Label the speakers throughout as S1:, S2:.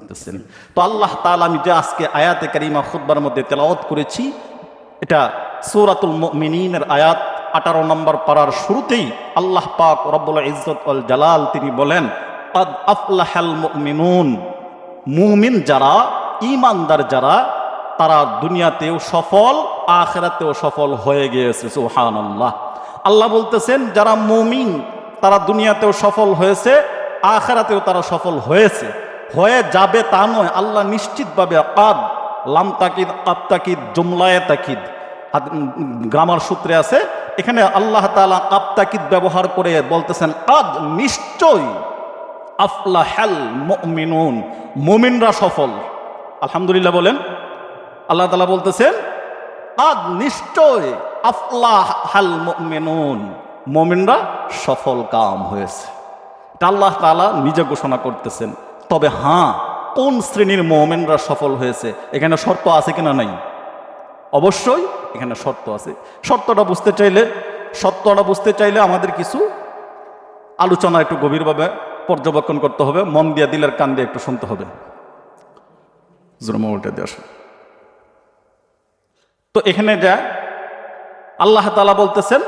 S1: করতেছেন। তো আল্লাহ তাআলা, আমি যে আজকে আয়াতে কারিমা খুতবার মধ্যে তেলাওয়াত করেছি, এটা সূরাতুল মুমিনিনের আয়াত 18 নম্বর পারার শুরুতেই আল্লাহ পাক রব্বুল ইজ্জত ওয়াল জালাল তিনি বলেন, ক্বাদ আফলাহাল মুমিনুন, মুমিন যারা, ঈমানদার যারা, তারা দুনিয়াতেও সফল, আখিরাতেও সফল হয়ে গিয়েছে। সুবহানাল্লাহ। আল্লাহ বলতেছেন যারা মুমিন তারা দুনিয়াতেও সফল হয়েছে, আখিরাতেও তারা সফল হয়েছে, হয়ে যাবে তা নয়। আল্লাহ নিশ্চিতভাবে ক্বাদ, লাম তাকিদ, আব তাকিদ, জুমলায়ে তাকিদ, গ্রামার সূত্রে আছে, এখানে আল্লাহ তাআলা আব তাকিদ ব্যবহার করে বলতেছেন ক্বাদ, নিশ্চয়, আফলাহাল মুমিনুন, মুমিনরা সফল। আলহামদুলিল্লাহ বলেন। আল্লাহ তাআলা বলতেছেন ক্বাদ, নিশ্চয়, আফলাহাল মুমিনুন, মুমিনরা সফল কাম হয়েছে। এটা আল্লাহ তাআলা নিজে ঘোষণা করতেছেন। তবে হ্যাঁ, কোন শ্রেণীর মুমিনরা সফল হয়েছে, এখানে শর্ত আছে কিনা নাই? অবশ্যই এখানে শর্ত আছে। শর্তটা বুঝতে চাইলে আমাদের কিছু আলোচনা একটু গভীরভাবে পর্যবেক্ষণ করতে হবে, মন দিয়ে, দিলের কান দিয়ে একটু শুনতে হবে। তো এখানে যা আল্লাহ তাআলা বলতেছেন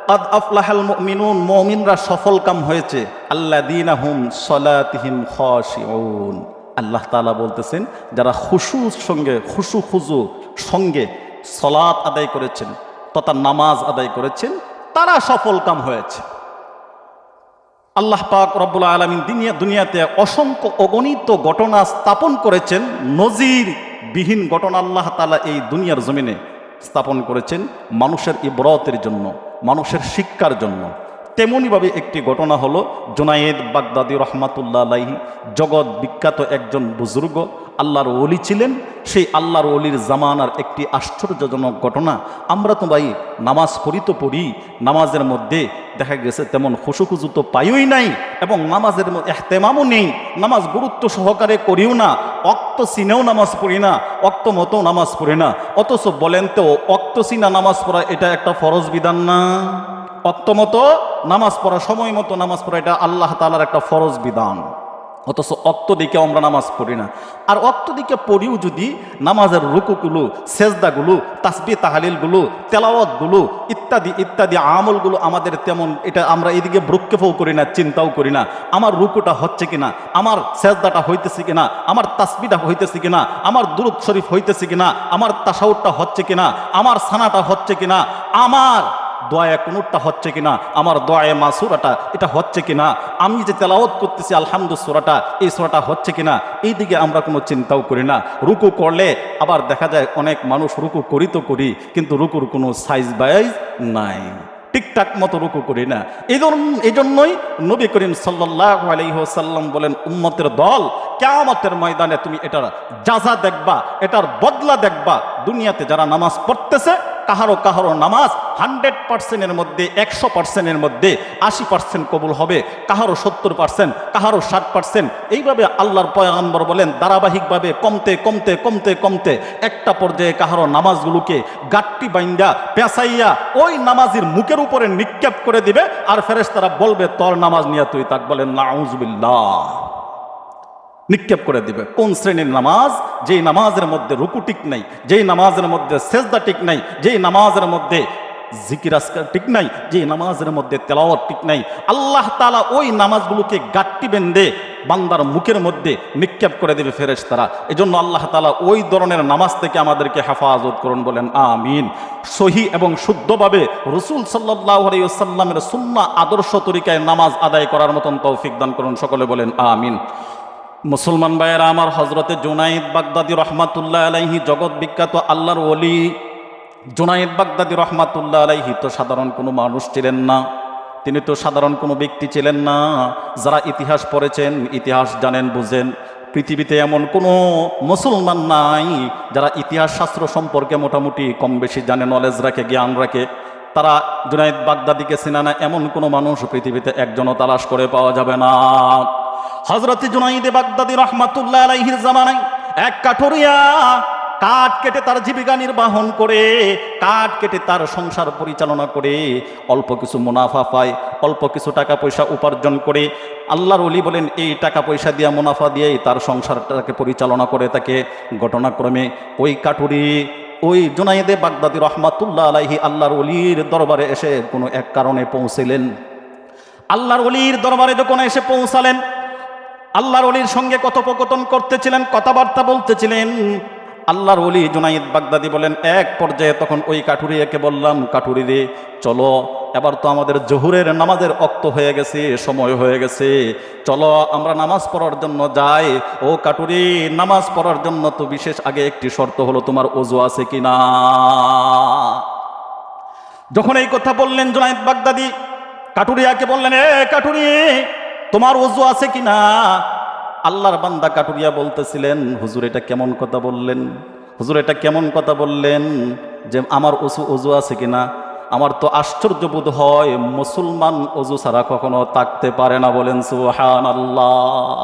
S1: ক্বাদ আফলাহাল মুমিনুন, মুমিনরা সফল কাম হয়েছে, আল্লাযীনা হুম সলাতিহিম খাশিউন। আল্লাহ তাআলা বলতেছেন যারা খুশু সঙ্গে সলাত আদায় করেছেন তথা নামাজ আদায় করেছেন, তারা সফল কাম হয়েছে। আল্লাহ পাক রব্বুল আলামিন দুনিয়াতে অসংখ্য অগণিত ঘটনা স্থাপন করেছেন, নজিরবিহীন ঘটনা আল্লাহ তাআলা এই দুনিয়ার জমিনে স্থাপন করেছেন মানুষের ইবরতের জন্য, মানুষের শিক্ষার জন্য। তেমনিভাবে একটি ঘটনা হলো জুনায়েদ বাগদাদি রহমাতুল্লাহ আলাইহি, জগৎ বিখ্যাত একজন বুজুর্গ আল্লাহর ওলি ছিলেন। সেই আল্লাহর ওলির জামানার একটি আশ্চর্যজনক ঘটনা। আমরা তো ভাই নামাজ পড়ি, নামাজের মধ্যে দেখা গেছে তেমন খুশুখুজু তো পাইই নাই, এবং নামাজের ইহতেমামও নেই, নামাজ গুরুত্ব সহকারে করিও না, ওয়াক্ত চিনেও নামাজ পড়ি না, ওয়াক্ত মতো নামাজ পড়ি না। অথচ বলেন তো, ওয়াক্ত চিনা নামাজ পড়া এটা একটা ফরজ বিধান না? ওয়াক্ত মতো নামাজ পড়া, সময় মতো নামাজ পড়া, এটা আল্লাহ তাআলার একটা ফরজ বিধান। অথচ অক্ত দিকে আমরা নামাজ পড়ি না। আর অক্ত দিকে পড়িও যদি নামাজের রুকুগুলো, সেজদাগুলো, তাসবিহ তাহলিলগুলো, তেলাওয়াতগুলো ইত্যাদি আমলগুলো আমাদের তেমন, এটা আমরা এদিকে ভ্রুক্ষেপও করি না, চিন্তাও করি না। আমার রুকুটা হচ্ছে কিনা, আমার সেজদাটা হইতেছে কিনা, আমার তাসবিহটা হইতেছে কিনা, আমার দুরূদ শরীফ হইতেছে কিনা, আমার তাশাহুদটা হচ্ছে কিনা, আমার সানাটা হচ্ছে কিনা, আমার দোয়া কুনুতটা হচ্ছে কিনা, আমার দোয়া মাসুরাটা এটা হচ্ছে কিনা, আমি যে তেলাওয়াত করতেছি আলহামদুলিল্লাহ সূরাটা, এই সূরাটা হচ্ছে কিনা, এই দিকে আমরা কোনো চিন্তাও করি না। রুকু করলে আবার দেখা যায় অনেক মানুষ রুকু করি, কিন্তু রুকুর কোনো সাইজ বাইজ নাই, ঠিকঠাক মতো রুকু করি না। এই জন্যই নবী করিম সাল্লাল্লাহু আলাইহি ওয়াসাল্লাম বলেন, উম্মতের দল, কিয়ামতের ময়দানে তুমি এটার জাযা দেখবা, এটার বদলা দেখবা। দুনিয়াতে যারা নামাজ পড়তেছে, কাহারো নামাজ 100%-এর মধ্যে, 100%-এর মধ্যে 80% কবুল হবে, কাহারো 70%, কাহারো 60%। এইভাবে আল্লাহর পয়গম্বর বলেন ধারাবাহিকভাবে কমতে একটা পর্যায়ে কাহারো নামাজগুলোকে গাট্টি বাইন্দা পেঁচাইয়া ওই নামাজির মুখের উপরে নিক্ষেপ করে দিবে, আর ফেরেশতারা বলবে তোর নামাজ নিয়ে তুই তাক। বলেন নাউজুবিল্লাহ। নিক্ষেপ করে দিবে। কোন শ্রেণীর নামাজ? যেই নামাজের মধ্যে রুকু ঠিক নাই, যেই নামাজের মধ্যে সেজদা ঠিক নাই, যেই নামাজের মধ্যে জিকির আজকার ঠিক নাই, যেই নামাজের মধ্যে তেলাওয়াত ঠিক নাই, আল্লাহ তাআলা ওই নামাজগুলোকে গাট্টি বেঁধে বান্দার মুখের মধ্যে নিক্ষেপ করে দেবে ফেরেশতারা। এজন্য আল্লাহ তাআলা ওই ধরনের নামাজ থেকে আমাদেরকে হেফাজত করুন, বলেন আমিন। সহি এবং শুদ্ধভাবে রাসূল সাল্লাল্লাহু আলাইহি ওয়াসাল্লামের সুন্নাহ আদর্শ তরিকায় নামাজ আদায় করার মতন তৌফিক দান করুন, সকলে বলেন আমিন। মুসলমান ভাইয়েরা আমার, হযরতে জুনায়েদ বাগদাদি রহমাতুল্লাহ আলাইহি, জগৎ বিখ্যাত আল্লাহর ওলি জুনায়েদ বাগদাদি রহমাতুল্লাহ আলাইহি তো সাধারণ কোনো মানুষ ছিলেন না, তিনি তো সাধারণ কোনো ব্যক্তি ছিলেন না। যারা ইতিহাস পড়েছেন, ইতিহাস জানেন, বুঝেন, পৃথিবীতে এমন কোনো মুসলমান নাই যারা ইতিহাস শাস্ত্র সম্পর্কে মোটামুটি কম বেশি জানে, নলেজ রাখে, জ্ঞান রাখে। তারা জুনায়েদ বাগদাদিকে চেনে না এমন কোনো মানুষ পৃথিবীতে একজনও তালাশ করে পাওয়া যাবে না। হযরত জুনায়েদ বাগদাদি রহমাতুল্লাহ আলাইহির জামানায় এক কাঠুরিয়া কাঠ কেটে তার জীবিকা নির্বাহন করে, কাঠ কেটে তার সংসার পরিচালনা করে, অল্প কিছু মুনাফা পায়, অল্প কিছু টাকা পয়সা উপার্জন করে। আল্লাহর ওলি বলেন এই টাকা পয়সা দিয়া, মুনাফা দিয়েই তার সংসারটাকে পরিচালনা করে থাকে। ঘটনাক্রমে ওই কাঠুরি ওই জুনায়েদে বাগদাদি রহমাতুল্লাহ আলাইহি আল্লাহর ওলির দরবারে এসে কোনো এক কারণে পৌঁছলেন। আল্লাহর ওলির দরবারে যখন এসে পৌঁছালেন, আল্লাহর ওলির সঙ্গে কথোপকথন করতেছিলেন, কথাবার্তা বলতেছিলেন। আল্লাহর ওলি জুনায়েদ বাগদাদি বলেন, এক পর্যায়ে তখন ওই কাঠুরিয়াকে বললাম, কাঠুরি রে চলো, এবার তো আমাদের জোহরের নামাজের ওয়াক্ত হয়ে গেছে, সময় হয়ে গেছে, চলো আমরা নামাজ পড়ার জন্য যাই। ও কাঠুরি, নামাজ পড়ার জন্য তো বিশেষ আগে একটি শর্ত হলো, তোমার ওযু আছে কিনা। যখন এই কথা বললেন জুনায়েদ বাগদাদি, কাঠুরিয়াকে বললেন, এ কাঠুরি, তোমার ওযু আছে কিনা। আল্লাহর বান্দা কাঠুরিয়া বলতেছিলেন, হুজুর এটা কেমন কথা বললেন, হুজুর এটা কেমন কথা বললেন যে আমার ওযু আছে কিনা। আমার তো আশ্চর্য বোধ হয়, মুসলমান ওযু ছাড়া কখনো থাকতে পারে না। বলেন সুবহানাল্লাহ।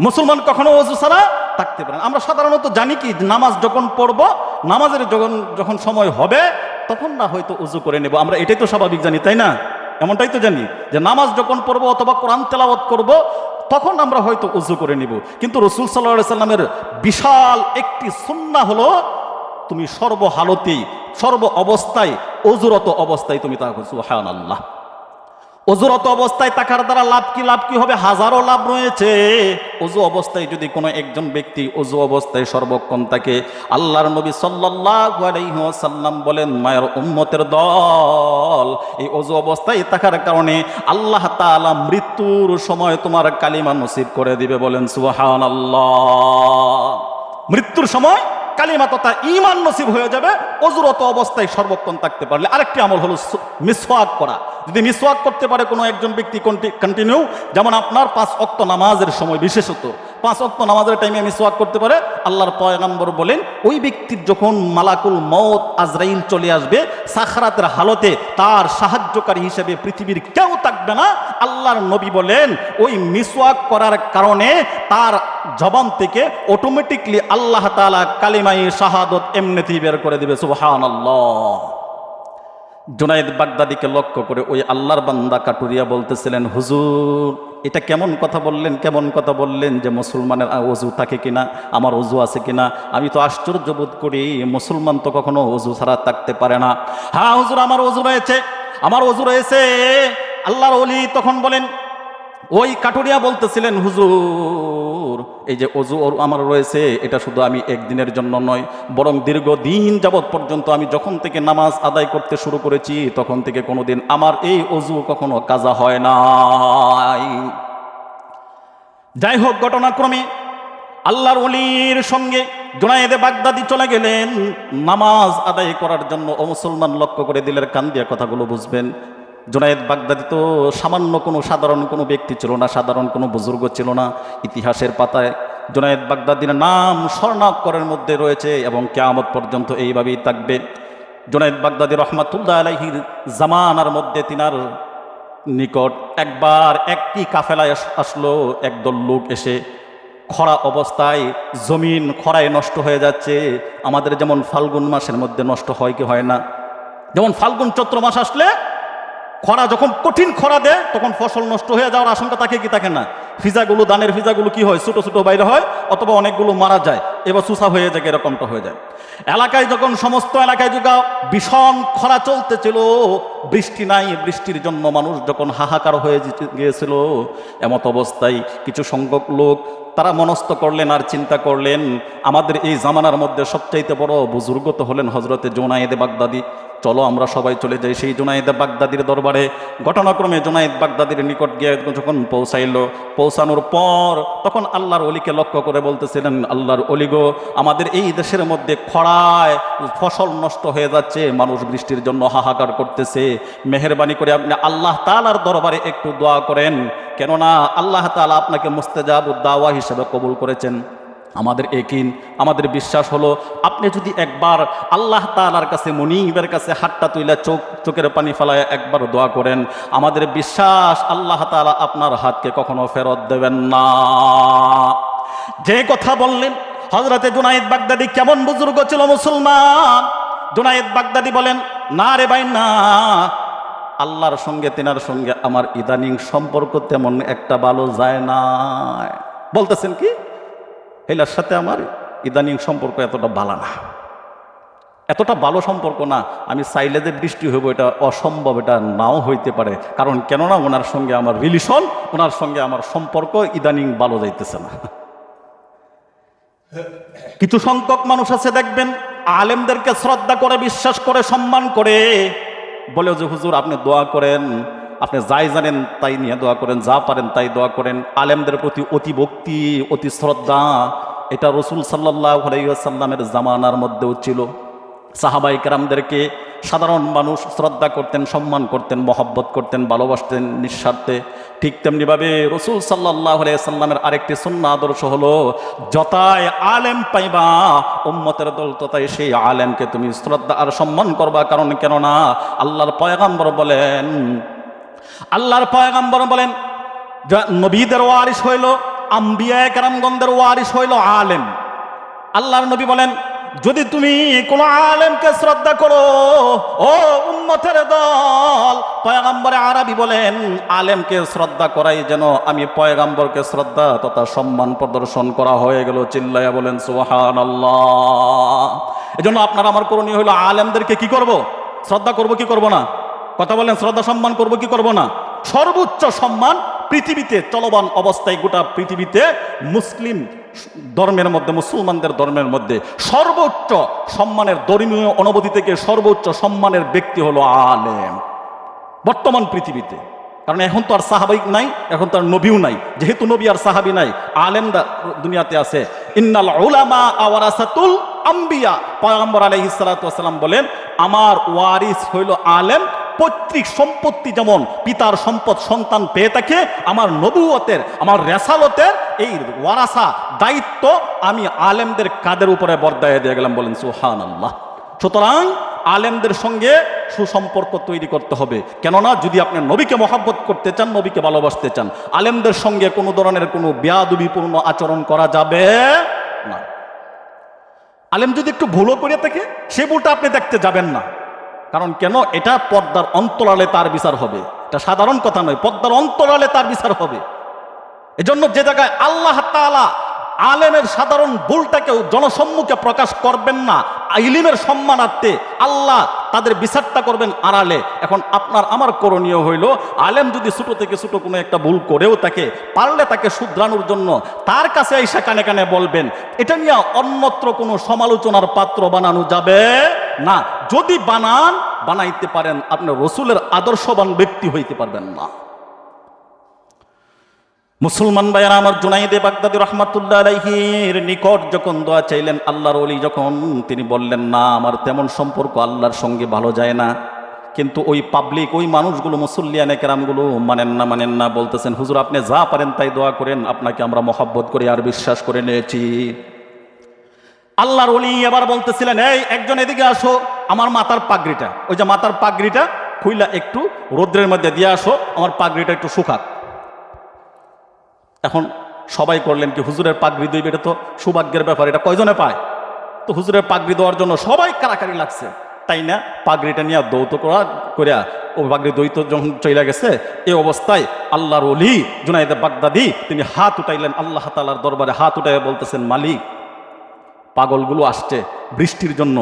S1: মুসলমান কখনো ওযু ছাড়া থাকতে পারে না। আমরা সাধারণত জানি কি, নামাজ যখন পড়ব, নামাজের যখন সময় হবে তখন না হয়তো ওযু করে নেব, আমরা এটাই তো স্বাভাবিক জানি, তাই না? এমনটাই তো জানি যে নামাজ যখন পড়ব অথবা কোরআন তেলাওয়াত করব তখন আমরা হয়তো ওযু করে নিব। কিন্তু রাসূল সাল্লাল্লাহু আলাইহি সাল্লামের বিশাল একটি সুন্নাহ হলো, তুমি সর্বহালতেই, সর্ব অবস্থায়, ওযুরত অবস্থায় তুমি তাকো। সুবহানাল্লাহ। ওযুরত অবস্থায় থাকার দ্বারা লাভ কি হবে? হাজারো লাভ রয়েছে। ওযু অবস্থায় যদি কোনো একজন ব্যক্তি ওযু অবস্থায় সর্বক্ষণ থাকে, আল্লাহর নবী সাল্লাল্লাহু আলাইহি ওয়াসাল্লাম বলেন, মায়ের উম্মতের দল, এই ওযু অবস্থায় থাকার কারণে আল্লাহ তাআলা মৃত্যুর সময় তোমার কালিমা নসিব করে দিবে। বলেন সুবহানাল্লাহ। মৃত্যুর সময় কালিমা তথা ঈমান নসিব হয়ে যাবে ওযুরত অবস্থায় সর্বক্ষণ থাকতে পারলে। আরেকটি আমল হলো মিসওয়াক করা। যদি মিসওয়াক করতে পারে কোনো একজন ব্যক্তি কন্টিনিউ, যেমন আপনার 5 ওয়াক্ত নামাজের সময়, বিশেষত 5 ওয়াক্ত নামাজের টাইমে মিসওয়াক করতে পারে, আল্লাহর পয়গম্বর বলেন ওই ব্যক্তির যখন মালাকুল মউত আজরাইল চলে আসবে, সাখরাতের হালতে তার সাহায্যকারী হিসেবে পৃথিবীর কেউ থাকবে না। আল্লাহর নবী বলেন ওই মিসওয়াক করার কারণে তার জবান থেকে অটোমেটিকলি আল্লাহ তাআলা কালিমায়ে শাহাদাত এমনিতেই বের করে দিবে। সুবহানাল্লাহ। জুনায়েদ বাগদাদিকে লক্ষ্য করে ওই আল্লাহর বান্দা কাটুরিয়া বলতেছিলেন, হুজুর এটা কেমন কথা বললেন, কেমন কথা বললেন যে মুসলমানের ওযু থাকে কিনা, আমার ওযু আছে কিনা। আমি তো আশ্চর্য বোধ করি, মুসলমান তো কখনো ওযু ছাড়া থাকতে পারে না। হ্যাঁ হুজুর, আমার ওযু রয়েছে, আমার ওযু রয়েছে। আল্লাহর ওলি তখন বলেন, ওই কাঠুরিয়া বলতেছিলেন, হুজুর এই যে ওযু আমার রয়েছে, এটা শুধু আমি একদিনের জন্য নয়, বরং দীর্ঘদিন যাবৎ পর্যন্ত আমি যখন থেকে নামাজ আদায় করতে শুরু করেছি তখন থেকে কোনোদিন আমার এই ওযু কখনো কাজা হয় নাই। যাই হোক, ঘটনাক্রমে আল্লাহর ওলির সঙ্গে জুনায়েদে বাগদাদি চলে গেলেন নামাজ আদায় করার জন্য। ও মুসলমান, লক্ষ্য করে দিলের কান দিয়া কথাগুলো বুঝবেন। জুনায়েদ বাগদাদি তো সামান্য কোনো সাধারণ কোনো ব্যক্তি ছিল না, সাধারণ কোনো বুজুর্গ ছিল না। ইতিহাসের পাতায় জুনায়েদ বাগদাদির নাম স্বর্ণাক্ষরের মধ্যে রয়েছে এবং কিয়ামত পর্যন্ত এইভাবেই থাকবে। জুনায়েদ বাগদাদি রহমাতুল্লাহ আলাইহির জামানার মধ্যে তিনার নিকট একবার একটি কাফেলায় আসলো একদল লোক এসে, খরা অবস্থায় জমিন খরায় নষ্ট হয়ে যাচ্ছে। আমাদের যেমন ফাল্গুন মাসের মধ্যে নষ্ট হয় কি হয় না, যেমন ফাল্গুন চৈত্র মাস আসলে খরা, যখন কঠিন খরা দেয় তখন ফসল নষ্ট হয়ে যাওয়ার আশঙ্কা থাকে কি থাকে না। ফিজাগুলো, ধানের ফিজাগুলো কি হয়, ছোটো ছোটো বাইরে হয় অথবা অনেকগুলো মারা যায়, এবার চুষা হয়ে যায়, এরকমটা হয়ে যায়। এলাকায় যখন সমস্ত এলাকায় ভীষণ খরা চলতেছিল, বৃষ্টি নাই, বৃষ্টির জন্য মানুষ যখন হাহাকার হয়ে গিয়েছিল, এমত অবস্থায় কিছু সংখ্যক লোক তারা মনস্থ করলেন আর চিন্তা করলেন, আমাদের এই জামানার মধ্যে সবচাইতে বড় বুজুর্গ তো হলেন হজরতে জুনায়েদে বাগদাদি, চলো আমরা সবাই চলে যাই সেই জুনায়েদে বাগদাদির দরবারে। ঘটনাক্রমে জুনায়েদ বাগদাদির নিকট গিয়ে যখন পৌঁছানোর পর তখন আল্লাহর ওলিকে লক্ষ্য করে বলতেছিলেন, আল্লাহর ওলি গো, আমাদের এই দেশের মধ্যে খরায় ফসল নষ্ট হয়ে যাচ্ছে, মানুষ বৃষ্টির জন্য হাহাকার করতেছে, মেহেরবানি করে আপনি আল্লাহ তাআলার দরবারে একটু দোয়া করেন, কেননা আল্লাহ তাআলা আপনাকে মুস্তাজাবুদ দাওয়া হিসেবে কবুল করেছেন। আমাদের একিন, আমাদের বিশ্বাস হলো আপনি যদি একবার আল্লাহ তাআলার কাছে, মুনিবের কাছে হাতটা তুইলা চোখের পানি ফেলায় একবার দোয়া করেন, আমাদের বিশ্বাস আল্লাহ তাআলা আপনার হাতকে কখনো ফেরত দেবেন না। যে কথা বললেন হযরতে জুনায়েদ বাগদাদি কেমন বুজুর্গ ছিল মুসলমান। জুনায়েদ বাগদাদি বলেন, না রে ভাই না, আল্লাহর সঙ্গে তেনার সঙ্গে আমার ইদানিং সম্পর্ক তেমন একটা ভালো যায় না। বলতেছেন কি, হেলার সাথে আমার ইদানিং সম্পর্ক এতটা ভালো না, এতটা ভালো সম্পর্ক না। আমি চাইলে যে বৃষ্টি হইব এটা অসম্ভব, এটা নাও হইতে পারে। কারণ কেননা ওনার সঙ্গে আমার রিলেশন, ওনার সঙ্গে আমার সম্পর্ক ইদানিং ভালো যাইতেছে না। কিছু সংখ্যক মানুষ আছে দেখবেন, আলেমদেরকে শ্রদ্ধা করে, বিশ্বাস করে, সম্মান করে, বলে যে হুজুর আপনি দোয়া করেন, আপনি যাই জানেন তাই নিয়ে দোয়া করেন, যা পারেন তাই দোয়া করেন। আলেমদের প্রতি অতি ভক্তি, অতি শ্রদ্ধা, এটা রসুল সাল্লাল্লাহু আলাইহি ওয়াসাল্লামের জামানার মধ্যেও ছিল। সাহাবায়ে কেরামদেরকে সাধারণ মানুষ শ্রদ্ধা করতেন, সম্মান করতেন, মহব্বত করতেন, ভালোবাসতেন নিঃস্বার্থে। ঠিক তেমনিভাবে রসুল সাল্লাল্লাহু আলাইহি ওয়াসাল্লামের আরেকটি সুন্নাহ আদর্শ হলো, যতাই আলেম পাইবা উম্মতের দল ততাই সেই আলেমকে তুমি শ্রদ্ধা আর সম্মান করবা। কারণ কেননা আল্লাহর পয়গম্বর বলেন নবীদের ওয়ারিস হইল, আম্বিয়া কেরামগণদের ওয়ারিস হইল আলেম। আল্লাহর নবী বলেন, যদি তুমি কোন আলেমকে শ্রদ্ধা করো ও উম্মতের দল, পয়গম্বরে আরবি বলেন আলেমকে শ্রদ্ধা করাই যেন আমি পয়গম্বরকে শ্রদ্ধা তথা সম্মান প্রদর্শন করা হয়ে গেল। চিল্লায়া বলেন সুবহানাল্লাহ। এজন্য আপনার আমার করণীয় হলো আলেমদেরকে কি করব? শ্রদ্ধা করব কি করব না? কথা বলেন, শ্রদ্ধা সম্মান করব কি করব না? সর্বোচ্চ সম্মান পৃথিবীতে চলমান অবস্থায়, গোটা পৃথিবীতে মুসলিম ধর্মের মধ্যে, মুসলমানদের ধর্মের মধ্যে সর্বোচ্চ সম্মানের, ধর্মীয় অনুভূতি থেকে সর্বোচ্চ সম্মানের ব্যক্তি হলো আলেম বর্তমান পৃথিবীতে। কারণ এখন তো আর সাহাবী নাই, এখন তো আর নবীও নাই। যেহেতু নবী আর সাহাবী নাই, আলেমরা দুনিয়াতে আছে। ইন্নাল উলামা ওয়ারাসাতুল আম্বিয়া, পয়গম্বর আলাইহিস সালাতু ওয়াস সালাম বলেন আমার ওয়ারিস হইল আলেম। পৈতৃক সম্পত্তি যেমন পিতার সম্পদ সন্তান পেয়ে থাকে, আমার নবুয়তের, আমার রেসালতের এই ওয়ারাসা দায়িত্ব আমি আলেমদের কাদের উপরে বর্দায় দিয়ে গেলাম। বলেন সুবহানাল্লাহ। সুতরাং আলেমদের সঙ্গে সুসম্পর্ক তৈরি করতে হবে। কেননা যদি আপনি নবীকে মহব্বত করতে চান, নবীকে ভালোবাসতে চান, আলেমদের সঙ্গে কোনো ধরনের কোনো বেয়াদবিপূর্ণ আচরণ করা যাবে না। আলেম যদি একটু ভুলও করে থাকে, সে ভুলটা আপনি দেখতে যাবেন না। কারণ কেন? এটা পর্দার অন্তরালে তার বিচার হবে। এটা সাধারণ কথা নয়, পর্দার অন্তরালে তার বিচার হবে। এজন্য যে জায়গায় আল্লাহ তাআলা আলেমের সাধারণ ভুলটাকেও জনসম্মুখে প্রকাশ করবেন না, ইলমের সম্মানার্থে আল্লাহ তাদের বিচারটা করবেন আড়ালে। এখন আপনার আমার করণীয় হইল, আলেম যদি ছোট থেকে ছোট কোনো একটা ভুল করেও থাকে, পারলে তাকে শুধরানোর জন্য তার কাছে এসে কানে কানে বলবেন। এটা নিয়ে অন্যত্র কোনো সমালোচনার পাত্র বানানো যাবে না। যদি বানাইতে পারেন, আপনি রসুলের আদর্শবান ব্যক্তি হইতে পারবেন না। মুসলমান ভাইয়েরা আমার, জুনাইদে বাগদাদি রহমাতুল্লাহ আলাইহির নিকট যখন দোয়া চাইলেন আল্লাহর ওলি, যখন তিনি বললেন না আমার তেমন সম্পর্ক আল্লাহর সঙ্গে ভালো যায় না, কিন্তু ওই পাবলিক, ওই মানুষগুলো, মুসল্লিয়ানে কেরামগুলো মানেন না, বলতেছেন হুজুর আপনি যা পারেন তাই দোয়া করেন, আপনাকে আমরা মহব্বত করে আর বিশ্বাস করে নিয়েছি। আল্লাহর ওলি এবার বলতেছিলেন, এই একজন এদিকে আসো, আমার মাথার পাগড়িটা, ওই যে মাথার পাগড়িটা খুইলা একটু রোদ্রের মধ্যে দিয়ে আসো, আমার পাগড়িটা একটু শুকাক। এখন সবাই করলেন কি, হুজুরের পাগড়ি দিবে, এটা তো সৌভাগ্যের ব্যাপার, এটা কয়জনে পায়? তো হুজুরের পাগড়ি দেওয়ার জন্য সবাই কারাকারি লাগছে, তাই না? পাগড়িটা নিয়ে দৌত করিয়া ও পাগড়ি দৈত যখন চলে গেছে, এই অবস্থায় আল্লাহর ওলি জুনাইদে বাগদাদি তিনি হাত উঠাইলেন আল্লাহ তাআলার দরবারে, হাত উঠাইয়া বলতেছেন, মালিক পাগলগুলো আসছে বৃষ্টির জন্য,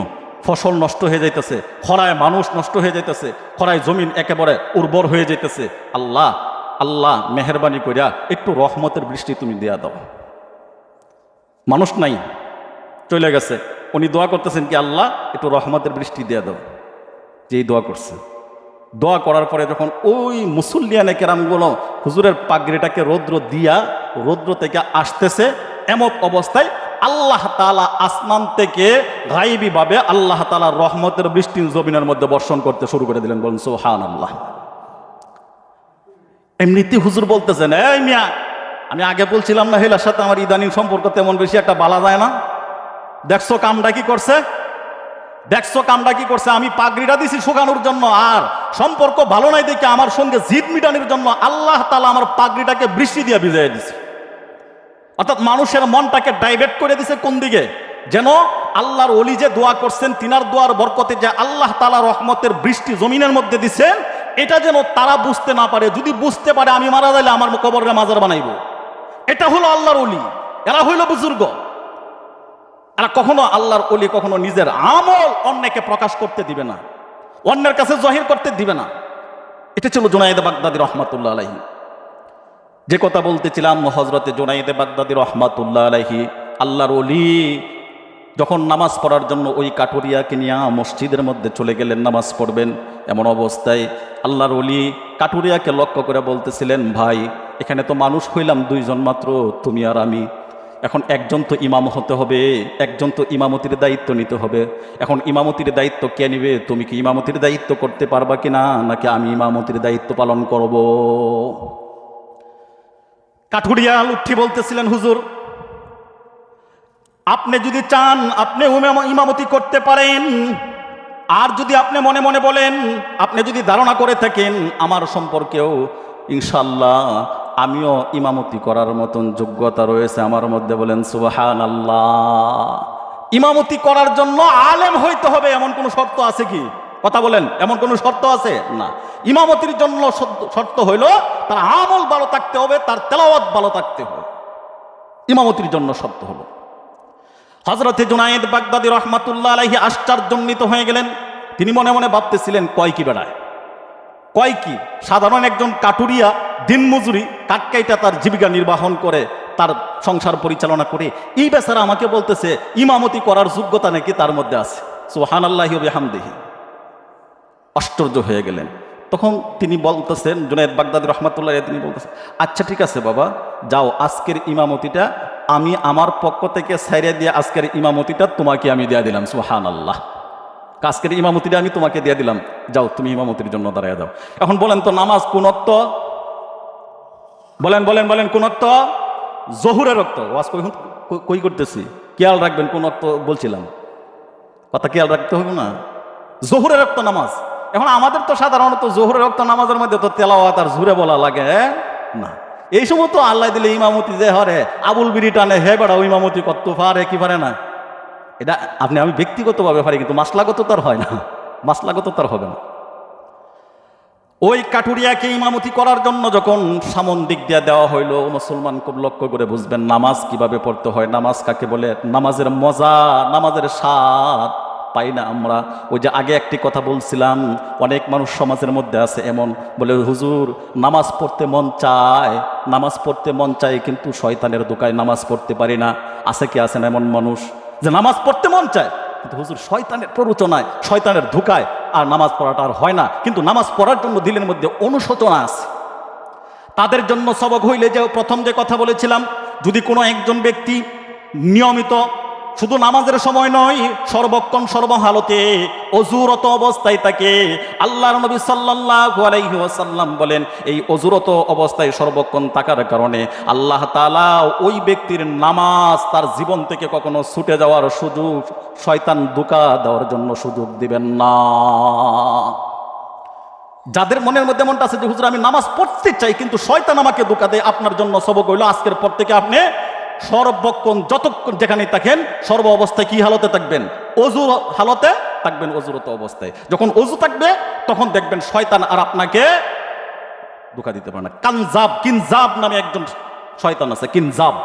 S1: ফসল নষ্ট হয়ে যাইতেছে, খরায় মানুষ নষ্ট হয়ে যাইতেছে, খরায় জমিন একেবারে উর্বর হয়ে যাইতেছে। আল্লাহ মেহেরবানি করিয়া একটু রহমতের বৃষ্টি তুমি দেয়া দাও। মানুষ নাই, চলে গেছে। উনি দোয়া করতেছেন কি, আল্লাহ একটু রহমতের বৃষ্টি দেয়া দাও। যেই দোয়া করছে, দোয়া করার পরে যখন ওই মুসল্লিয়ানে কেরামগুলো হুজুরের পাগড়িটাকে রৌদ্র থেকে আসতেছে, এমত অবস্থায় আল্লাহ তাআলা আসমান থেকে গায়বীভাবে আল্লাহ তাআলার রহমতের বৃষ্টি জমিনের মধ্যে বর্ষণ করতে শুরু করে দিলেন। বলুন সুবহানাল্লাহ। এমনিতে হুজুর বলতেছেন, এই মিয়া আমি আগে বলছিলাম না হেলার সাথে আমার ইদানিং সম্পর্ক তেমন বেশি একটা বালা যায় না, দেখছো কামটা কি করছে, আমি পাগড়িটা দিছি শুকানোর জন্য, আর সম্পর্ক ভালো নাই দেখে আমার সঙ্গে জিদ মিটানোর জন্য আল্লাহ তাআলা আমার পাগড়িটাকে বৃষ্টি দিয়ে ভিজাইয়া দিছে। অর্থাৎ মানুষের মনটাকে ডাইভার্ট করে দিছে কোন দিকে, যেন আল্লাহর ওলি যে দোয়া করছেন তিনার দোয়ার বরকতে যে আল্লাহ তাআলা রহমতের বৃষ্টি জমিনের মধ্যে দিছেন, এটা যেন তারা বুঝতে না পারে। যদি বুঝতে পারে আমি মারা যাইলে আমার কবরে মাজার বানাইব, এটা হলো আল্লাহর ওলি, এরা হইল বুজুর্গ। এরা কখনো আল্লাহর ওলি কখনো নিজের আমল অন্যকে প্রকাশ করতে দিবে না, অন্যের কাছে জাহির করতে দিবে না। এটা ছিল জুনায়েদ বাগদাদী রহমাতুল্লাহ আলাইহি। যে কথা বলতেছিলাম, হযরতে জুনায়েদ বাগদাদী রহমাতুল্লাহ আলাইহি আল্লাহর ওলি যখন নামাজ পড়ার জন্য ওই কাটুরিয়াকে নিয়ে মসজিদের মধ্যে চলে গেলেন নামাজ পড়বেন, এমন অবস্থায় আল্লাহর ওলি কাটুরিয়াকে লক্ষ্য করে বলতেছিলেন, ভাই এখানে তো মানুষ হইলাম দুইজন মাত্র, তুমি আর আমি। এখন একজন তো ইমাম হতে হবে, একজন তো ইমামতির দায়িত্ব নিতে হবে। এখন ইমামতির দায়িত্ব কে নিবে? তুমি কি ইমামতির দায়িত্ব করতে পারবা কিনা, নাকি আমি ইমামতির দায়িত্ব পালন করব? কাঠুরিয়া লুঠি বলতেছিলেন, হুজুর আপনি যদি চান আপনি ইমামতি করতে পারেন, আর যদি আপনি মনে মনে বলেন, আপনি যদি ধারণা করে থাকেন আমার সম্পর্কেও ইনশাআল্লাহ আমিও ইমামতি করার মতন যোগ্যতা রয়েছে আমার মধ্যে, বলেন সুবহানাল্লাহ। ইমামতি করার জন্য আলেম হইতে হবে এমন কোনো শর্ত আছে কি? কথা বলেন, এমন কোনো শর্ত আছে? না। ইমামতির জন্য শর্ত হইল তার আমল ভালো থাকতে হবে, তার তেলাওয়াত ভালো থাকতে হবে, ইমামতির জন্য শর্ত হলো। হযরতে জুনায়েদ বাগদাদী রহমাতুল্লাহ আলাইহি আশ্চর্যান্বিত হয়ে গেলেন। তিনি মনে মনে ভাবতেছিলেন, কয় কি বেড়ায়, কয় কি? সাধারণ একজন কাটুরিয়া দিনমজুরি কাটকাইটা তার জীবিকা নির্বাহন করে, তার সংসার পরিচালনা করে, এই বেচারা আমাকে বলতেছে ইমামতি করার যোগ্যতা নাকি তার মধ্যে আছে। সুবহানাল্লাহি ওয়া বিহামদিহি। আশ্চর্য হয়ে গেলেন। তখন তিনি বলতেছেন, জুনায়েদ বাগদাদী রহমাতুল্লাহ আলাইহি তিনি বলতেছেন, আচ্ছা ঠিক আছে বাবা, যাও আজকের ইমামতিটা আমি আমার পক্ষ থেকে ছাইড়ে দিয়ে আজকের ইমামতিটা তোমাকে আমি দিয়ে দিলাম। সুবহানাল্লাহ। আজকের ইমামতিটা আমি তোমাকে দিয়ে দিলাম, যাও তুমি ইমামতির জন্য দাঁড়ায় দাও। এখন বলেন তো নামাজ কোন ওয়াক্ত? বলেন বলেন বলেন কোন ওয়াক্ত? জোহরের ওয়াক্ত। ওয়াজ কই করতেছি, খেয়াল রাখবেন কোন ওয়াক্ত বলছিলাম, কথা খেয়াল রাখতে হবে না? জোহরের ওয়াক্ত নামাজ। এখন আমাদের তো সাধারণত জোহরের ওয়াক্ত নামাজের মধ্যে তো তেলাওয়াত আর জুরে বলা লাগে না। এই সময় তো আল্লাহ দিলে ইমামতি যে হরে আবুল বিড়ি টানে, হে বেড়া ইমামতি কত পারে কি পারে না, এটা আপনি আমি ব্যক্তিগতভাবে পারি, কিন্তু মাসলাগত তার হয় না, মাসলাগত তার হবে না। ওই কাটুরিয়াকে ইমামতি করার জন্য যখন সামন দিক দিয়ে দেওয়া হইলো, মুসলমান খুব লক্ষ্য করে বুঝবেন নামাজ কিভাবে পড়তে হয়, নামাজ কাকে বলে, নামাজের মজা, নামাজের স্বাদ পাই না আমরা। ওই যে আগে একটি কথা বলছিলাম, অনেক মানুষ সমাজের মধ্যে আছে এমন, বলে হুজুর নামাজ পড়তে মন চায়, নামাজ পড়তে মন চায় কিন্তু শয়তানের দোকায় নামাজ পড়তে পারি না। আছে কি আছেন এমন মানুষ যে নামাজ পড়তে মন চায় কিন্তু হুজুর শয়তানের প্ররোচনায়, শয়তানের ধোঁকায় আর নামাজ পড়াটা আর হয় না, কিন্তু নামাজ পড়ার জন্য দিলের মধ্যে অনুশোচনা আছে। তাদের জন্য সবক হইলে যে প্রথম যে কথা বলেছিলাম, যদি কোনো একজন ব্যক্তি নিয়মিত শুধু নামাজের সময় নয়, সর্বক্ষণ সর্বহালতে অজুরত অবস্থায় থাকে, আল্লাহর নবী সাল্লাল্লাহু আলাইহি ওয়াসাল্লাম বলেন এই অজুরত অবস্থায় সর্বক্ষণ থাকার কারণে আল্লাহ তাআলা ওই ব্যক্তির নামাজ তার জীবন থেকে কখনো ছুটে যাওয়ার সুযোগ, শয়তান ধোঁকা দেওয়ার জন্য সুযোগ দিবেন না। যাদের মনের মধ্যে এমনটা আছে যে হুজুর আমি নামাজ পড়তে চাই কিন্তু শয়তান আমাকে ধোঁকা দেয়, আপনার জন্য সবক হইল আজকের পর থেকে আপনি সর্বক্ষণ যতক্ষণ যেখানে থাকেন সর্ব অবস্থায় কি হালতে থাকবেন? অজু হালতে থাকবেন, অজুরত অবস্থায়। যখন অজু থাকবে তখন দেখবেন শয়তান আর আপনাকে ধোঁকা দিতে পারে না। কিনজাব নামে একজন শয়তান আছে, কিনজাব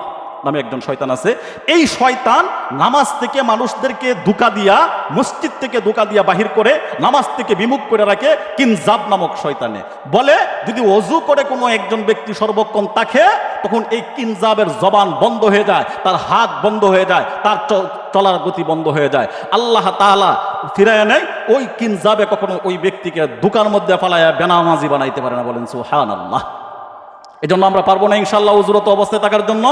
S1: নামে একজন শয়তান আছে। এই শয়তান নামাজ থেকে মানুষদেরকে ধোঁকা দিয়া, মসজিদ থেকে ধোঁকা দিয়া বাহির করে নামাজ থেকে বিমুখ করে রাখে কিনজাব নামক শয়তানে। বলে যদি অজু করে কোনো একজন ব্যক্তি সর্বক্ষণ থাকে তখন এই কিনজাবের জবান বন্ধ হয়ে যায়, তার হাত বন্ধ হয়ে যায়, তার চলার গতি বন্ধ হয়ে যায়। আল্লাহ তাআলা ফিরায় নেয়, ওই কিনজাবে কখনো ওই ব্যক্তিকে ধোঁকার মধ্যে ফালাইয়া বেনামাজি বানাইতে পারে না। বলেন সুবহানাল্লাহ। এই জন্য আমরা পারবো না ইনশাআল্লাহ অজুরত অবস্থায় থাকার জন্য।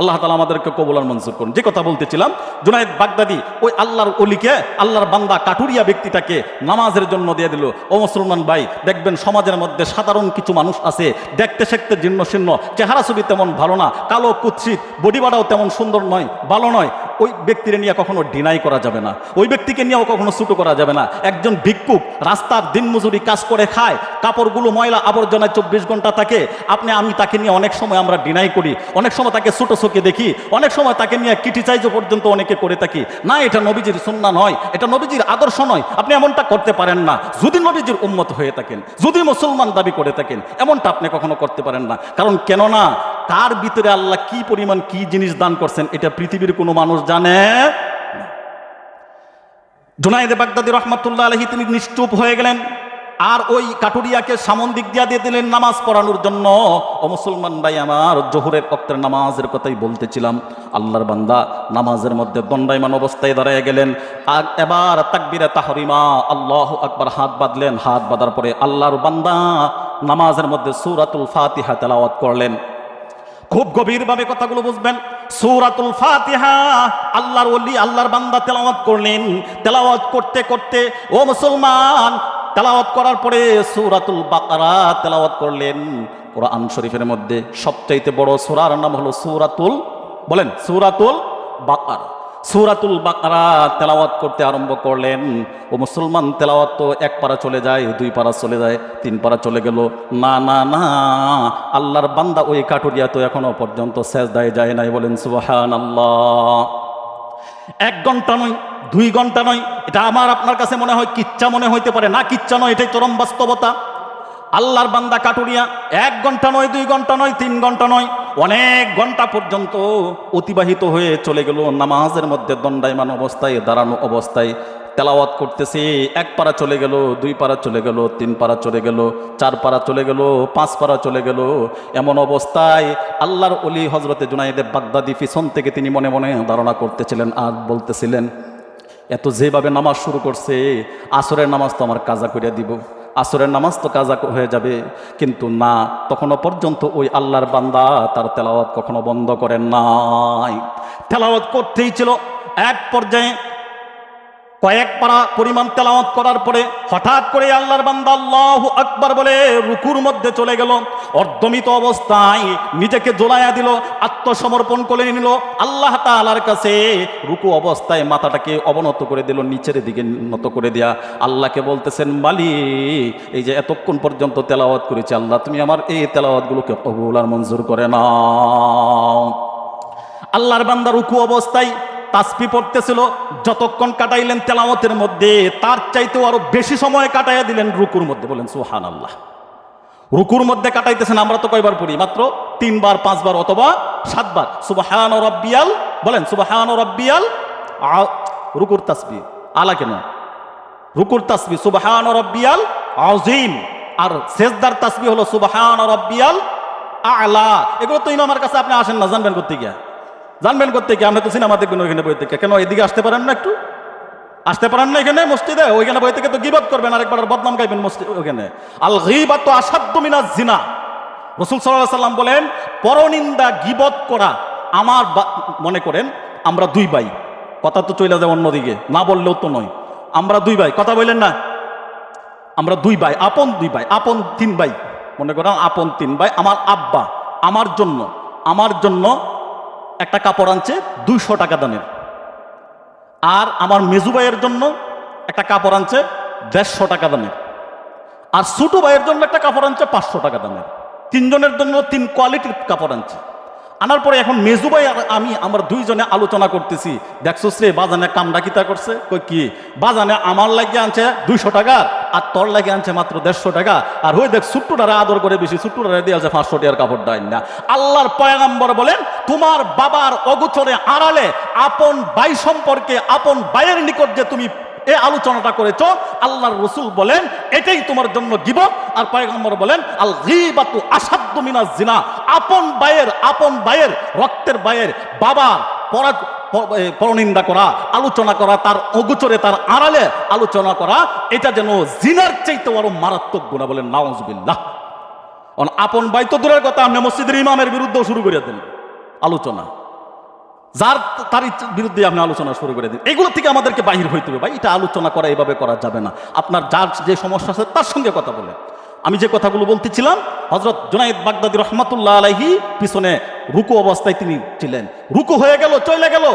S1: আল্লাহ তাআলা আমাদেরকে কবুল আর মঞ্জুর করুন। যে কথা বলতেছিলাম, জুনায়েদ বাগদাদী ওই আল্লাহর ওলিকে, আল্লাহর বান্দা কাটুরিয়া ব্যক্তিটাকে নামাজের জন্য দিয়ে দিল। ও মুসলমান ভাই, দেখবেন সমাজের মধ্যে সাধারণ কিছু মানুষ আছে, দেখতে শেখতে জীর্ণ শীর্ণ, চেহারা ছবি তেমন ভালো না, কালো কুৎসিত, বডি বাড়াও তেমন সুন্দর নয়, ভালো নয়, ওই ব্যক্তির নিয়ে কখনো ডিনাই করা যাবে না, ওই ব্যক্তিকে নিয়েও কখনো ছোট করা যাবে না। একজন ভিক্ষুক রাস্তার দিনমজুরি কাজ করে খায়, কাপড়গুলো ময়লা আবর্জনায় 24 ঘন্টা থাকে, আমি তাকে নিয়ে অনেক সময় আমরা ডিনাই করি, অনেক সময় তাকে ছোট চোখে দেখি, অনেক সময় তাকে নিয়ে ক্রিটিসাইজ পর্যন্ত অনেকে করে থাকি। না, এটা নবীজির সুন্নাহ নয়, এটা নবীজির আদর্শ নয়। আপনি এমনটা করতে পারেন না যদি নবীজির উম্মত হয়ে থাকেন, যদি মুসলমান দাবি করে থাকেন, এমনটা আপনি কখনো করতে পারেন না। কারণ কেননা কার ভিতরে আল্লাহ কি পরিমাণ কি জিনিস দান করছেন এটা পৃথিবীর কোনো মানুষ জানে না। জুনায়েদ বাগদাদী রহমাতুল্লাহ আলাইহি তিনি নিশ্চুপ হয়ে গেলেন, আর ওই কাটুরিয়াকে সামন দিক দিয়ে দিলেন নামাজ পড়ানোর জন্য। ও মুসলমান ভাই আমার, জোহরের ওয়াক্তের নামাজের কথাই বলতেছিলাম। আল্লাহর বান্দা নামাজের মধ্যে দণ্ডায়মান অবস্থায় দাঁড়িয়ে গেলেন। আর এবার তাকবীরে তাহরিমা আল্লাহু আকবার হাত বাঁধলেন। হাত বাঁধার পরে আল্লাহর বান্দা নামাজের মধ্যে সূরাতুল ফাতিহা তেলাওয়াত করলেন। খুব গভীরভাবে কথাগুলো বুঝবেন। সূরাতুল ফাতিহা আল্লাহর ওলি আল্লাহর বান্দা তেলাওয়াত করলেন। তেলাওয়াত করতে করতে ও মুসলমান, তেলাওয়াত করার পরে সূরাতুল বাকারা তেলাওয়াত করলেন। কোরআন শরীফের মধ্যে সবচাইতে বড় সূরার নাম হলো সূরাতুল, বলেন, সূরাতুল বাকারা। সূরাতুল বাকারা তেলাওয়াত করতে আরম্ভ করলেন। ও মুসলমান, তেলাওয়াত তো এক পারা চলে যায়, দুই পারা চলে যায়, তিন পারা চলে গেল। না না না, আল্লাহর বান্দা ওই কাটুরিয়া তো এখনো পর্যন্ত সেজদায় যায় নাই, বলেন সুবহানাল্লাহ। 1 ঘন্টা নয়, 2 ঘন্টা নয়, এটা আমার আপনার কাছে মনে হয় কিচ্ছা মনে হইতে পারে, না কিচ্ছা নয়, এটাই চরম বাস্তবতা। আল্লাহর বান্দা কাটুরিয়া 1 ঘন্টা নয়, 2 ঘন্টা নয়, 3 ঘন্টা নয়, অনেক ঘন্টা পর্যন্ত অতিবাহিত হয়ে চলে গেল নামাজের মধ্যে দণ্ডায়মান অবস্থায়, দাঁড়ানো অবস্থায় তেলাওয়াত করতেছে। 1 পারা চলে গেল, 2 পারা চলে গেল, 3 পারা চলে গেল, 4 পারা চলে গেল, 5 পারা চলে গেল। এমন অবস্থায় আল্লাহর ওলি হজরতে জুনায়েদ বাগদাদী পিছন থেকে তিনি মনে মনে ধারণা করতেছিলেন আর বলতেছিলেন, এত যেভাবে নামাজ শুরু করছে, আসরের নামাজ তো আমার কাজা করিয়া দিব, আসরের নামাজ তো কাজা হয়ে যাবে। কিন্তু না, তখনও পর্যন্ত ওই আল্লাহর বান্দা তার তেলাওয়াত কখনো বন্ধ করেন নাই, তেলাওয়াত করতেই ছিল। এক পর্যায়ে কয়েক পারা পরিমাণ তেলাওয়াত করার পরে হঠাৎ করে আল্লাহর বান্দা আল্লাহু আকবার বলে রুকুর মধ্যে চলে গেল। অর্ধমিত অবস্থায় নিজেকে জোলাইয়া দিল, আত্মসমর্পণ করে নিল আল্লাহ তাআলার কাছে। রুকু অবস্থায় মাথাটাকে অবনত করে দিল, নিচের দিকে নত করে দেয়া আল্লাহকে বলতেছেন, মালিক, এই যে এতক্ষণ পর্যন্ত তেলাওয়াত করেছি, আল্লাহ তুমি আমার এই তেলাওয়াতগুলোকে কবুল আর মঞ্জুর করে নাও। আল্লাহর বান্দা রুকু অবস্থায় তাসবিহ পড়তেছিল, যতক্ষণ কাটাইলেন তেলাওয়াতের মধ্যে তার চাইতেও আরো বেশি সময় কাটাইয়া দিলেন রুকুর মধ্যে, বলেন সুবহানাল্লাহ। রুকুর মধ্যে কাটাইতেছেন, আমরা তো কয়বার পড়ি? মাত্র 3 বার, 5 বার অথবা 7 বার। সুবহান রাব্বিয়াল, বলেন সুবহান রাব্বিয়াল। রুকুর তাসবিহ আলা কেন? রুকুর তাসবিহ সুবহান রাব্বিয়াল আযীম, আর সেজদার তাসবিহ হলো সুবহান রাব্বিয়াল আ'লা। এগুলো তো ইমামের কাছে আপনি আসেন না, জানবেন করতে গিয়া, জানবেন করতে গিয়ে। আপনি তো সিনেমা দেখবেন ওইখানে বই থেকে, কেন এদিকে আসতে পারেন না? একটু আসতে পারেন না এখানে মসজিদে? ওইখানে বই থেকে তো গীবত করবেন, আরেকবার বদনাম গাইবেন মসজিদ ওইখানে। আল গীবাতু আশাদ্দু মিনাজ জিনা। রাসূল সাল্লাল্লাহু আলাইহি সাল্লাম বলেন, পরনিন্দা গীবত করা। আমার মনে করেন আমরা 2 ভাই, কথা তো চলে যায় অন্যদিকে, না বললেও তো নয়। আমরা 2 ভাই, কথা বললেন না? আমরা 2 ভাই, আপন 2 ভাই, আপন 3 ভাই, মনে করেন আপন 3 ভাই। আমার আব্বা আমার জন্য একটা কাপড় আনছে 200 টাকা দামের, আর আমার মেজু ভাইয়ের জন্য একটা কাপড় আনছে 150 টাকা দামের, আর ছোট ভাইয়ের জন্য একটা কাপড় আনছে 500 টাকা দামের। 3 জনের জন্য 3 কোয়ালিটির কাপড় আনছে। আনার পরে এখন মেজু ভাই আর আমরা 2 জনে আলোচনা করতেছি, দেখছোস রে বাজানে কামডা কিতা করছে? কই কি বাজানে আমার লাগিয়ে আনছে 200 টাকা, আর তোর লাগিয়ে আনছে মাত্র 150 টাকা, আর ওই দেখ ছোট্টটারে আদর করে বেশি, ছোট্টটারে দিয়ে আছে 500 টাকার কাপড় দেয় না। আল্লাহর পয়গম্বর বলেন, তোমার বাবার অগোচরে আড়ালে আপন ভাই সম্পর্কে, আপন ভাইয়ের নিকট যে তুমি এই আলোচনাটা করেছ, আল্লাহর রাসূল বলেন এটাই তোমার জন্য গীবত। আর পয়গম্বর বলেন, আল গীবাতু আশাদ্দু মিনাজ জিনা। আপন ভাইয়ের রক্তের ভাইয়ের বাবার পরনিন্দা করা, আলোচনা করা, তার অগোচরে তার আড়ালে আলোচনা করা, এটা যেন জিনার চাইতে আরো মারাত্মক গুনাহ, বলেন নাউজুবিল্লাহ। আপন ভাই তো দূরের কথা, আপনি মসজিদের ইমামের বিরুদ্ধেও শুরু করে দেন আলোচনা, যার তার বিরুদ্ধে আপনি আলোচনা শুরু করে দিন। এগুলো থেকে আমাদেরকে বাহির হইতে হবে ভাই, এটা আলোচনা করা এভাবে করা যাবে না। আপনার যার যে সমস্যা আছে তার সঙ্গে কথা বলে। আমি যে কথাগুলো বলতেছিলাম, হযরত জুনায়েদ বাগদাদী রহমাতুল্লাহ আলাইহি পিছনে রুকু অবস্থায় তিনি ছিলেন। রুকু হয়ে গেল, চলে গেল,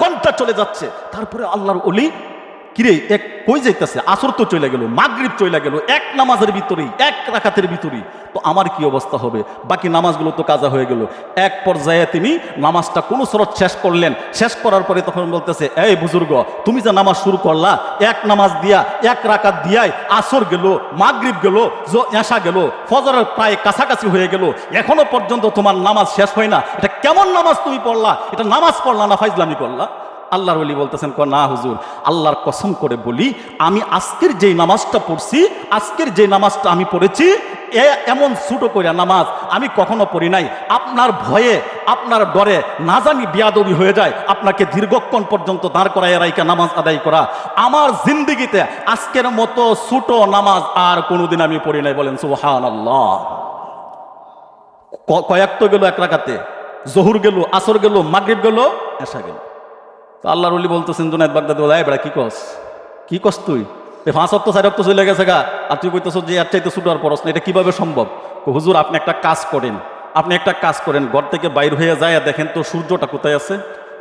S1: ঘন্টা চলে যাচ্ছে। তারপরে আল্লাহর ওলি, কিরে এক কই যাইতেছে, আসর তো চলে গেল, মাগরিব চলে গেল, এক নামাজের ভিতরেই, এক রাকাতের ভিতরেই, তো আমার কি অবস্থা হবে? বাকি নামাজগুলো তো কাজা হয়ে গেল। এক পর্যায়ে তিনি নামাজটা কোনো সরত শেষ করলেন। শেষ করার পরে তখন বলতেছে, এই বুজুর্গ, তুমি যে নামাজ শুরু করলা, এক নামাজ দিয়া, এক রাকাত দিয়াই আসর গেল, মাগরিব গেল, এশা গেল, ফজরের প্রায় কাছাকাছি হয়ে গেল, এখনো পর্যন্ত তোমার নামাজ শেষ হয় না। এটা কেমন নামাজ তুমি পড়লা? এটা নামাজ পড়লা না ফাইজলামি করলা? আল্লাহর ওলি বলতেছেন, না হুজুর, আল্লাহর কসম করে বলি, আমি আজকের যেই নামাজটা পড়ছি, আজকের যে নামাজটা আমি পড়েছি, এমন ছোট করে নামাজ আমি কখনো পড়ি নাই। আপনার ভয়ে, আপনার ডরে না জানি বিয়াদবি হয়ে যায়, আপনাকে দীর্ঘক্ষণ পর্যন্ত দাঁড় করায় রাইকা নামাজ আদায় করা, আমার জিন্দিগিতে আজকের মতো ছোট নামাজ আর কোনোদিন আমি পড়ি নাই। বলেন সুবহানাল্লাহ। কয়েক তো গেল এক রাকাতে, জহুর গেল, আসর গেল, মাগরিব গেল, এশা গেল। তো আল্লাহর ওলি বলতেছেন, জুনায়েদ বাগদাদী বলে, বেড়া কি কস তুই? 5 ওয়াক্ত 4 ওয়াক্ত চলে গেছে গা, আর তুই কইতেছ যে এর চাইতে ছোট আর পড়স না, এটা কিভাবে সম্ভব? হুজুর, আপনি একটা কাজ করেন, ঘর থেকে বাইর হয়ে যায় দেখেন তো সূর্যটা কোথায় আছে।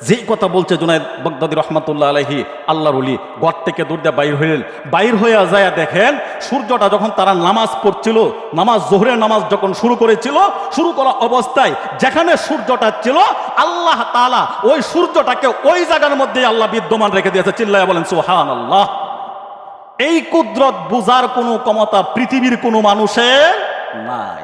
S1: যেই কথা বলছে জুনায়েদ বাগদাদী রহমাতুল্লাহ আলাইহি, আল্লাহর ওলি ঘর থেকে দৌড় দিয়ে বাইর হয়ে যায় দেখেন সূর্যটা যখন তারা নামাজ পড়ছিল, জোহরের নামাজ যখন শুরু করা অবস্থায় যেখানে সূর্যটা ছিল, আল্লাহ তাআলা ওই সূর্যটাকে ওই জায়গার মধ্যে আল্লাহ বিদ্যমান রেখে দিয়েছে। চিল্লায়া বলেন সুবহানাল্লাহ। এই কুদরত বুঝার কোনো ক্ষমতা পৃথিবীর কোনো মানুষের নাই।